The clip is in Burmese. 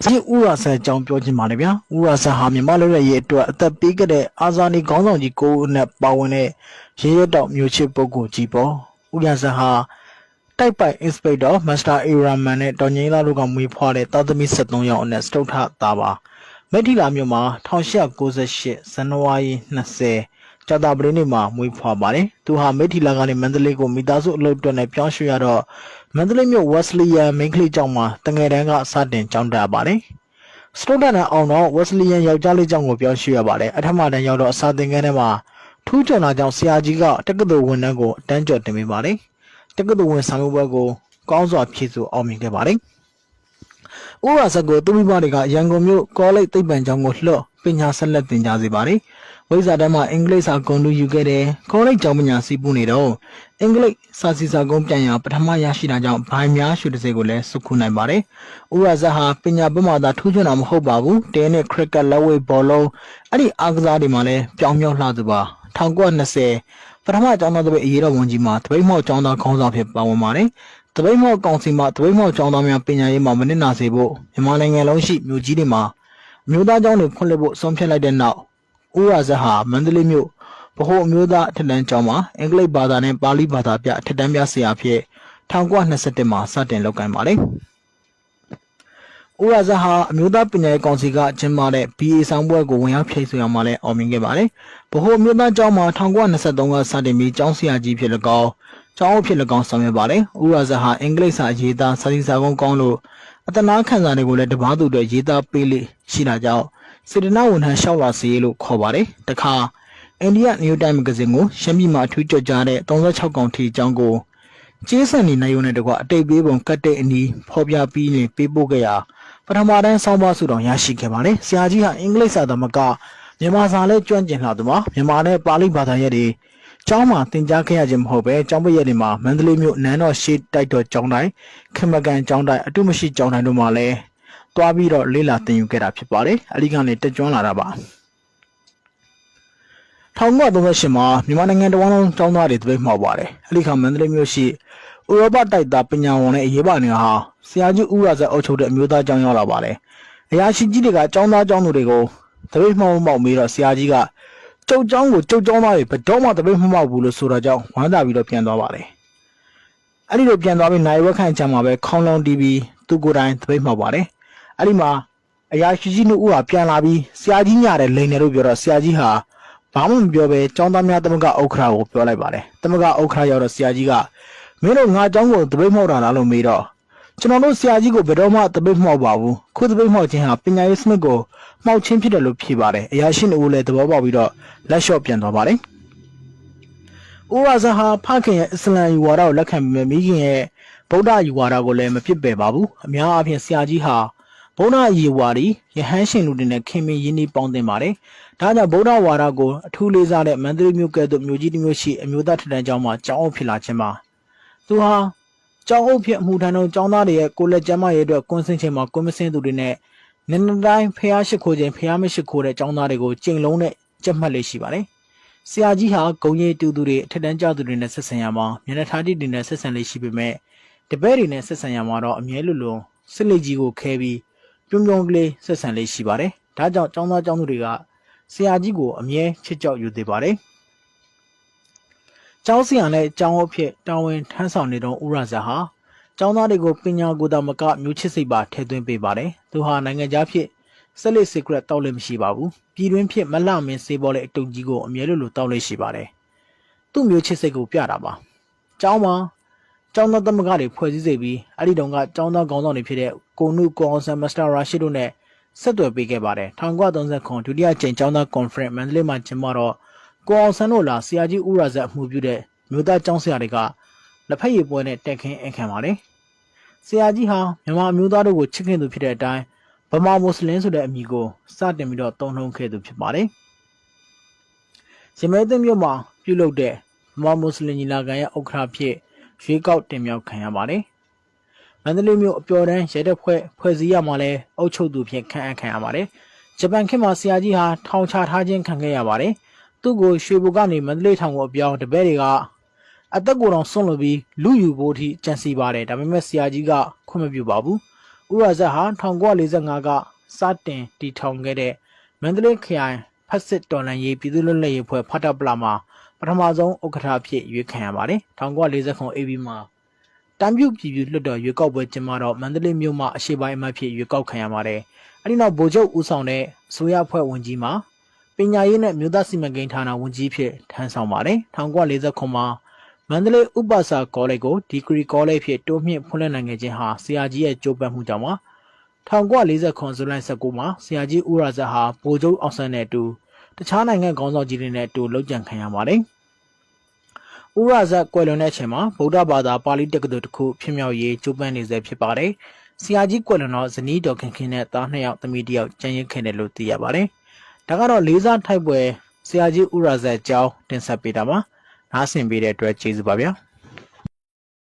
ဒီဥရဆန်ကြောင်းပြောချင်ပါလေဗျာဥရဆန်ဟာမြန်မာလူရဲ့အတွက်အသက်ပေးခဲ့တဲ့အာဇာနည်ခေါင်းဆောင်ကြီးကိုဦးနဲ့ပါဝင်တဲ့ရဲရဲတောက်မျိုးချစ်ပုဂ္ဂိုလ်ကြီးပေါ့ဥရဆန်ဟာတိုက်ပိုက် Inspector Master Airman နဲ့တော်ငင်းလာတို့ကမွေးဖွားတဲ့သားသမီး73ယောက်အနက်စတုထသားပါမိထီလာမြို့မှာ1898ဇန်နဝါရီ20ကြာသပတေးနေ့မှာမွေးဖွားပါတယ်သူဟာမိထီလာကနေမန္တလေးကိုမိသားစုအလုပ်အတွက်နဲ့ပြောင်းရွှေ့ရတော့မန္တလေးမြို့ Wesleyan မိန်းကလေးကျောင်းမှာတငယ်တန်းကစတင်ကျောင်းတက်ပါတယ်စတုဒတ်နဲ့အောင်တော့ Wesleyan ယောက်ျားလေးကျောင်းကိုပြောင်းရွှေ့ရပါတယ်အထက်မှတန်းရောက်တော့အစာသင်ခန်းထဲမှာထူးချွန်တာကြောင့်ဆရာကြီးကတက္ကသိုလ်ဝန်ထမ်းကိုအတန်းကျော်တင်ပေးပါတယ်တက္ကသိုလ်ဝင်ဆောင်ရွက်ပွဲကိုကောင်းစွာဖြည့်ဆိုအောင်မြင်ခဲ့ပါတယ်ဥရဇက်ကိုသူမိဘတွေကရန်ကုန်မြို့ကောလိပ်သိပ္ပံကျောင်းကိုလွှတ်ပညာဆက်လက်သင်ကြားစေပါတယ်ဝိဇ္ဇာတန်းမှာအင်္ဂလိပ်စာဂုဏ်ထူးယူခဲ့တဲ့ကောလိပ်ကျောင်းပညာစီးပူးနေတော့အင်္ဂလိပ်စာစီစာကုန်းပြန်ရပထမရရှိတာကြောင့်ဘိုင်းများရွှေတစိကိုလည်းစုခုနိုင်ပါတယ်ဥရဇက်ဟာပညာဘက်မှာသာထူးချွန်တာမဟုတ်ပါဘူးတဲနဲ့ခရစ်ကက်လက်ဝဲဘောလုံးအဲ့ဒီအားကစားတွေမှာလည်းပြောင်းမြောက်လှသူပါ1920ပထမကျောင်းသားတွေအရေးတော်ဝန်ကြီးမှာတပိတ်မောက်ကျောင်းသားခေါင်းဆောင်ဖြစ်ပါဝင်ပါတယ်တပိတ်မောက်ကောင်စီမှတပိတ်မောက်ကျောင်းသားများပညာရေးမှာမနစ်နာစေဖို့မြန်မာနိုင်ငံလုံးရှိမြို့ကြီးတွေမှာမြို့သားကျောင်းတွေဖွင့်လှစ်ဖို့ဆုံးဖြတ်လိုက်တဲ့နောက်ဥရဇက်ဟာမန္တလေးမြို့ဗဟိုအမျိုးသားအထက်တန်းကျောင်းမှာအင်္ဂလိပ်ဘာသာနဲ့ပါဠိဘာသာပြအထက်တန်းပြဆရာဖြစ်1921မှာစတင်လုပ်ကိုင်ပါတယ်ဥရဇက်ဟာအမျိုးသားပညာရေးကောင်စီကကျင်းပတဲ့ BA ဆောင်ပွဲကိုဝင်ရောက်ဖြည့်ဆို့ရမှာလည်းအောင်မြင်ခဲ့ပါတယ်ဗဟိုအမျိုးသားကျောင်းမှာ1923ကစတင်ပြီးကျောင်းဆရာကြီးဖြစ်၎င်းကျောင်းအုပ်ဖြစ်၎င်းဆောင်ရွက်ပါတယ်ဥရဇက်ဟာအင်္ဂလိပ်စာရေးသားစာစီစာကုန်းကောင်းလို့အတနာခံစာတွေကိုလည်းတပားသူတွေရေးသားပေးလိရှိတာကြောင့်စေတနာဝန်ထမ်းလျှောက်လာစေလို့ခေါ်ပါတယ်တခါအိန္ဒိယနယူးတိုင်းမဂဇင်းကိုရှမ်းပြည်မှာအထူးကြော်ကြားတဲ့36ကောင်ထီကျောင်းကိုကျေးဆန်နေနိုင်ရုံနဲ့တကွအတိတ်ပေးပုံကတ်တဲ့အနီးဖော်ပြပြီးရင်ပေးပို့ခဲ့ရာပထမတန်းဆောင်းပါးစုတော်ရရှိခဲ့ပါတယ်ဆရာကြီးဟာအင်္ဂလိပ်စာသမကမြန်မာစာလည်းကျွမ်းကျင်လှသူပါမြန်မာနဲ့ပါဠိဘာသာရပ်တွေကျောင်းမှာသင်ကြားခဲ့ရခြင်းမဟုတ်ပဲကျောင်းပရက်တွေမှာမန္တလေးမြို့နန်းတော်ရှိတိုက်တော်ကျောင်းတိုင်းခင်မကန်ကျောင်းတိုင်းအတုမရှိကျောင်းတိုင်းတို့မှာလည်းတွားပြီးတော့လေ့လာသင်ယူခဲ့တာဖြစ်ပါတယ်အဲဒီကနေတက်ကျွမ်းလာတာပါ1938မှာမြန်မာနိုင်ငံတဝန်းလုံးကျောင်းသားတွေတပိတ်မှောက်ပါတယ်အဲဒီခါမန္တလေးမြို့ရှိဥရောပတိုက်သားပညာဝန်နဲ့အရေးပါနေဟာဆရာကြီးဥရဇက်အုပ်ချုပ်တဲ့အမျိုးသားကျောင်းရောက်လာပါတယ်အရာရှိကြီးတွေကကျောင်းသားကျောင်းသူတွေကိုတပိတ်မှောက်ပြီးတော့ဆရာကြီးကကျုပ်ကျောင်းကိုကျုပ်ကျောင်းသားတွေဘယ်တော့မှတပိတ်မှောက်ဘူးလို့ဆိုတာကြောင့်ဝမ်းသာပြီးတော့ပြန်သွားပါတယ်အဲ့ဒီလိုပြန်သွားပြီးနိုင်ဝက်ခန့်ချမ်းမှာပဲခေါင်းလောင်းတီးပြီးသူကိုယ်တိုင်တပိတ်မှောက်ပါတယ်အဲ့ဒီမှာအရာရှိကြီးတို့ဦးဟာပြန်လာပြီးဆရာကြီးညတဲ့လိန်တယ်လို့ပြောတော့ဆရာကြီးဟာဘာမှမပြောဘဲကျောင်းသားများသမဂဥက္ကဋ္ဌကိုပြောလိုက်ပါတယ်သမဂဥက္ကဋ္ဌရောက်တော့ဆရာကြီးကမင်းတို့ငါကျောင်းကိုတပိတ်မှောက်တာလားလို့မေးတော့ကျွန်တော်တို့ဆရာကြီးကိုဘယ်တော့မှတပိတ်မှောက်ပါဘူးခုတပိတ်မှောက်ခြင်းဟာပညာရေးစနစ်ကိုမှောက်ခြင်းဖြစ်တယ်လို့ဖြေပါတယ်အရာရှိတို့လည်းသဘောပေါက်ပြီးတော့လက်လျှော့ပြန်သွားပါတယ်ဥရဇက်ဟာဖခင်ရဲ့အစ္စလမ်ယူဝါဒကိုလက်ခံပြီးမိခင်ရဲ့ဗုဒ္ဓယူဝါဒကိုလည်းမပြစ်ပယ်ပါဘူးအများအားဖြင့်ဆရာကြီးဟာဗုဒ္ဓယူဝါဒီယဟန်ရှင်လူတွေနဲ့ခင်မင်ရင်းနှီးပေါင်းသင်ပါတယ်ဒါကြောင့်ဗုဒ္ဓဝါဒကိုအထူးလေးစားတဲ့မန္တလေးမြို့ကဲ့သို့မြို့ကြီးတစ်မြို့ရှိအမျိုးသားထက်တန်းကျောင်းမှာကျောင်းအုပ်ဖြစ်လာခြင်းပါသူဟာကျောင်းအုပ်ဖြစ်အမှုထမ်းသောကျောင်းသားတွေရဲ့ကိုယ်လက်ကျမ်းမာရေးအတွက်ကွန်းစင်းချိန်မှာကွန်းမစင်းသူတွေနဲ့နန်းတိုင်းဖျားရှိခိုးခြင်းဖျားမရှိခိုးတဲ့ကျောင်းသားတွေကိုကြိမ်လုံးနဲ့ကြက်မှတ်လေးရှိပါတယ်ဆရာကြီးဟာဂုံကြီးတူသူတွေအထက်တန်းကျောင်းသူတွေနဲ့ဆက်ဆံရမှာမျက်နှာထားတိတွေနဲ့ဆက်ဆံလေးရှိပေမဲ့တပည့်တွေနဲ့ဆက်ဆံရမှာတော့အမြဲလိုလိုစစ်လက်ကြီးကိုခဲပြီးပြုံးပြုံးကလေးဆက်ဆံလေးရှိပါတယ်ဒါကြောင့်ကျောင်းသားကျောင်းသူတွေကဆရာကြီးကိုအမြဲချစ်ကြောက်ယူသေးပါတယ်ကျောင်းဆရာနဲ့ကျောင်းအုပ်ဖြစ်တာဝန်ထမ်းဆောင်နေသောဥရဇက်ဟာကျောင်းသားတွေကိုပညာကိုယ်သာမကမျိုးချစ်စိတ်ပါထည့်သွင်းပေးပါတယ်သူဟာနိုင်ငံခြားဖြစ်ဆက်လက်စီကရက်တောက်လည်းမရှိပါဘူးပြည်တွင်းဖြစ်မလှမင်းစေးပေါ်တဲ့အတုံကြီးကိုအမြဲလိုတောက်လေးရှိပါတယ်သူ့မျိုးချစ်စိတ်ကိုပြတာပါကျောင်းမှာကျောင်းသားသမဂ္ဂတွေဖွဲ့စည်းစေပြီးအဲ့ဒီတုန်းကကျောင်းသားခေါင်းဆောင်တွေဖြစ်တဲ့ကိုနုကိုအောင်ဆန်မစ္စတာရာရှိတို့နဲ့ဆက်သွယ်ပေးခဲ့ပါတယ်1939ဒုတိယကြိမ်ကျောင်းသားကွန်ဖရင့်မန္တလေးမှာကျင်းပတော့ကိုအောင်ဆန်တို့လာဆရာကြီးဥရဇက်အမှုပြုတဲ့မြို့သားကျောင်းဆရာတွေကလက်ဖက်ရည်ပွဲနဲ့တက်ခင်းအခမ်းပါတယ်ဆရာကြီးဟာမြန်မာမျိုးသားတို့ကိုချစ်ခင်သူဖြစ်တဲ့အတိုင်းဗမာမွတ်စလင်ဆိုတဲ့အမည်ကိုစတင်ပြီးတော့သုံးနှုန်းခဲ့သူဖြစ်ပါတယ်ရမဲသိမ်းမြို့မှာပြုလုပ်တဲ့ဗမာမွတ်စလင်ညီလာခံရဲ့ဥက္ကဋ္ဌဖြစ်ရွေးကောက်တင်မြှောက်ခံရပါတယ်မန္တလေးမြို့အပျော်တန်းရဲတပ်ဖွဲ့စည်းရမှာလဲအုပ်ချုပ်သူဖြစ်ခန့်အပ်ခံရပါတယ်ဂျပန်ခေတ်မှာဆရာကြီးဟာထောင်ချထားခြင်းခံခဲ့ရပါတယ်သူ့ကိုရွှေဘိုကနေမန္တလေးထောင်ကိုအပြောင်းတပည့်တွေကအသက်ကိုယ်တော်ဆွန့်လွတ်ပြီးလူယူဖို့အထိကြံစီပါတယ်ဒါပေမဲ့ဆရာကြီးကခွင့်မပြုပါဘူး ဥရဇက်ဟာ1945ကစတင်တည်ထောင်ခဲ့တဲ့မန္တလေးခရိုင်ဖက်စစ်တော်လှန်ရေးပြည်သူ့လွတ်လပ်ရေးဖွဲ့ဖတ်တပ်ပလာမှာပထမဆုံးဥက္ကဋ္ဌအဖြစ်ရွေးခံရပါတယ်1949 AB မှာတမ်းပြုပြည်လွှတ်တော်ရွေးကောက်ပွဲကျင်းပတော့မန္တလေးမြို့မှာအရှိပိုင်းအမတ်ဖြစ်ရွေးကောက်ခံရပါတယ်အဲဒီနောက်ဗိုလ်ချုပ်ဦးဆောင်တဲ့အစိုးရအဖွဲ့ဝင်ကြီးမှာပညာရေးနဲ့မြို့သားစီမံကိန်းဌာနဝန်ကြီးဖြစ်ထမ်းဆောင်ပါတယ်1949မှာမန္တလေးဥပစာကောလိပ်ကိုဒီဂရီကောလိပ်ဖြစ်တိုးမြင့်ဖွင့်လှစ်နိုင်ခဲ့ခြင်းဟာဆရာကြီးရဲ့ကြိုးပမ်းမှုကြောင့်ပါ1949ဇူလိုင်19မှာဆရာကြီးဦးရာဇက်ဟာဗိုလ်ချုပ်အောင်ဆန်းနဲ့အတူတခြားနိုင်ငံခေါင်းဆောင်ကြီးတွေနဲ့အတူလှုပ်ကြံခံရပါတယ်။ဦးရာဇက်ကွယ်လွန်တဲ့အချိန်မှာဗုဒ္ဓဘာသာပါဠိတက္ကသိုလ်တစ်ခုဖြစ်မြောက်ရေးကြိုးပမ်းနေဆဲဖြစ်ပါတယ်။ဆရာကြီးကွယ်လွန်တော့ဇနီးတော်ခင်ခင်နဲ့သား2ယောက်သမီး1ယောက်ကျန်ရစ်ခဲ့တယ်လို့သိရပါတယ်။ဒါကတော့လေးစားထိုက်ပွဲဆရာကြီးဦးရာဇက်အကြောင်းတင်ဆက်ပေးတာပါ။နားဆင်ပေးတဲ့အတွက်ကျေးဇူးပါဗျာ။